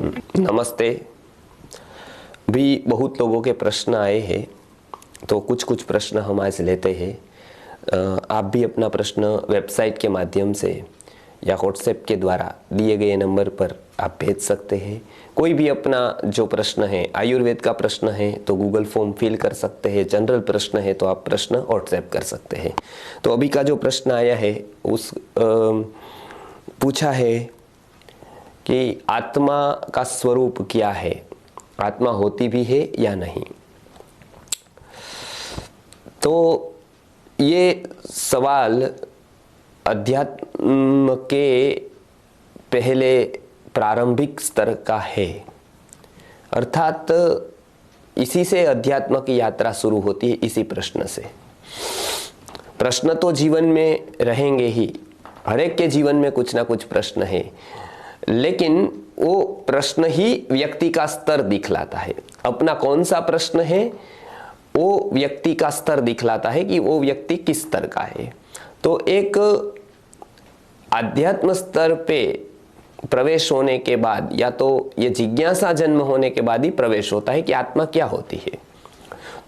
नमस्ते। भी बहुत लोगों के प्रश्न आए हैं, तो कुछ प्रश्न हम आज लेते हैं। आप भी अपना प्रश्न वेबसाइट के माध्यम से या व्हाट्सएप के द्वारा दिए गए नंबर पर आप भेज सकते हैं। कोई भी अपना जो प्रश्न है, आयुर्वेद का प्रश्न है तो गूगल फॉर्म फिल कर सकते हैं, जनरल प्रश्न है तो आप प्रश्न व्हाट्सएप कर सकते हैं। तो अभी का जो प्रश्न आया है उस पूछा है कि आत्मा का स्वरूप क्या है, आत्मा होती भी है या नहीं। तो ये सवाल अध्यात्म के पहले प्रारंभिक स्तर का है, अर्थात इसी से अध्यात्म की यात्रा शुरू होती है, इसी प्रश्न से। प्रश्न तो जीवन में रहेंगे ही, हर एक के जीवन में कुछ ना कुछ प्रश्न है, लेकिन वो प्रश्न ही व्यक्ति का स्तर दिखलाता है। अपना कौन सा प्रश्न है वो व्यक्ति का स्तर दिखलाता है कि वो व्यक्ति किस स्तर का है। तो एक आध्यात्म स्तर पे प्रवेश होने के बाद, या तो ये जिज्ञासा जन्म होने के बाद ही प्रवेश होता है कि आत्मा क्या होती है।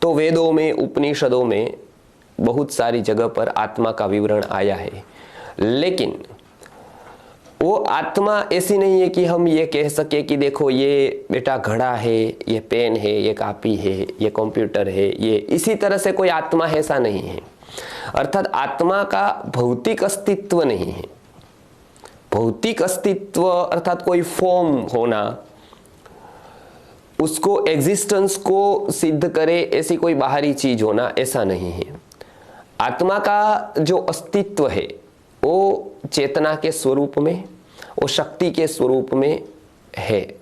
तो वेदों में, उपनिषदों में बहुत सारी जगह पर आत्मा का विवरण आया है, लेकिन वो आत्मा ऐसी नहीं है कि हम ये कह सके कि देखो ये बेटा घड़ा है, ये पेन है, ये कॉपी है, ये कंप्यूटर है, ये इसी तरह से कोई आत्मा है, ऐसा नहीं है। अर्थात आत्मा का भौतिक अस्तित्व नहीं है। भौतिक अस्तित्व अर्थात कोई फॉर्म होना, उसको एग्जिस्टेंस को सिद्ध करे ऐसी कोई बाहरी चीज होना, ऐसा नहीं है। आत्मा का जो अस्तित्व है वो चेतना के स्वरूप में, वो शक्ति के स्वरूप में है।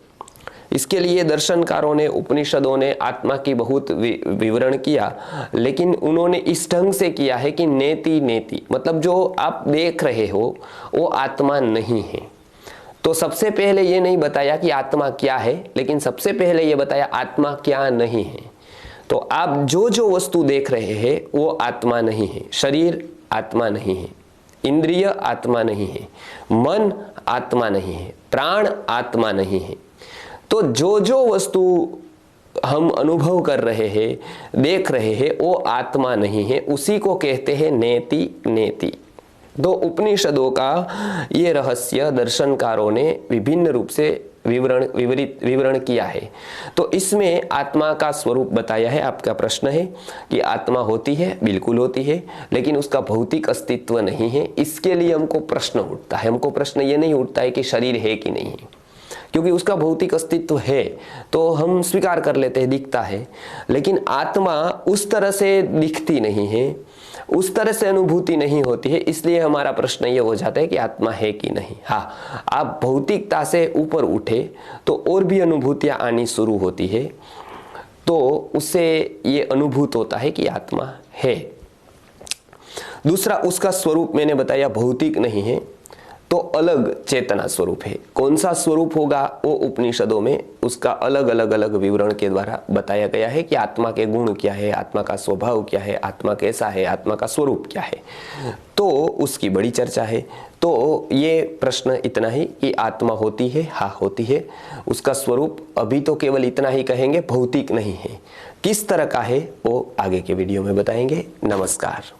इसके लिए दर्शनकारों ने, उपनिषदों ने आत्मा की बहुत विवरण किया, लेकिन उन्होंने इस ढंग से किया है कि नेति नेति, मतलब जो आप देख रहे हो वो आत्मा नहीं है। तो सबसे पहले ये नहीं बताया कि आत्मा क्या है, लेकिन सबसे पहले ये बताया आत्मा क्या नहीं है। तो आप जो जो वस्तु देख रहे हैं वो आत्मा नहीं है। शरीर आत्मा नहीं है, इंद्रिय आत्मा नहीं है, मन आत्मा नहीं है, प्राण आत्मा नहीं है। तो जो जो वस्तु हम अनुभव कर रहे हैं, देख रहे हैं, वो आत्मा नहीं है, उसी को कहते हैं नेति नेति। तो उपनिषदों का ये रहस्य दर्शनकारों ने विभिन्न रूप से विवरण किया है। तो इसमें आत्मा का स्वरूप बताया है। आपका प्रश्न है कि आत्मा होती है, बिल्कुल होती है, लेकिन उसका भौतिक अस्तित्व नहीं है। इसके लिए हमको प्रश्न उठता है। हमको प्रश्न ये नहीं उठता है कि शरीर है कि नहीं है, क्योंकि उसका भौतिक अस्तित्व है तो हम स्वीकार कर लेते हैं, दिखता है। लेकिन आत्मा उस तरह से दिखती नहीं है, उस तरह से अनुभूति नहीं होती है, इसलिए हमारा प्रश्न ये हो जाता है कि आत्मा है कि नहीं। हाँ, आप भौतिकता से ऊपर उठे तो और भी अनुभूतियां आनी शुरू होती है, तो उससे ये अनुभूत होता है कि आत्मा है। दूसरा, उसका स्वरूप मैंने बताया भौतिक नहीं है, तो अलग चेतना स्वरूप है। कौन सा स्वरूप होगा वो उपनिषदों में उसका अलग अलग विवरण के द्वारा बताया गया है कि आत्मा के गुण क्या है, आत्मा का स्वभाव क्या है, आत्मा कैसा है, आत्मा का स्वरूप क्या है, तो उसकी बड़ी चर्चा है। तो ये प्रश्न इतना ही कि आत्मा होती है, हाँ होती है। उसका स्वरूप अभी तो केवल इतना ही कहेंगे, भौतिक नहीं है। किस तरह का है वो आगे के वीडियो में बताएंगे। नमस्कार।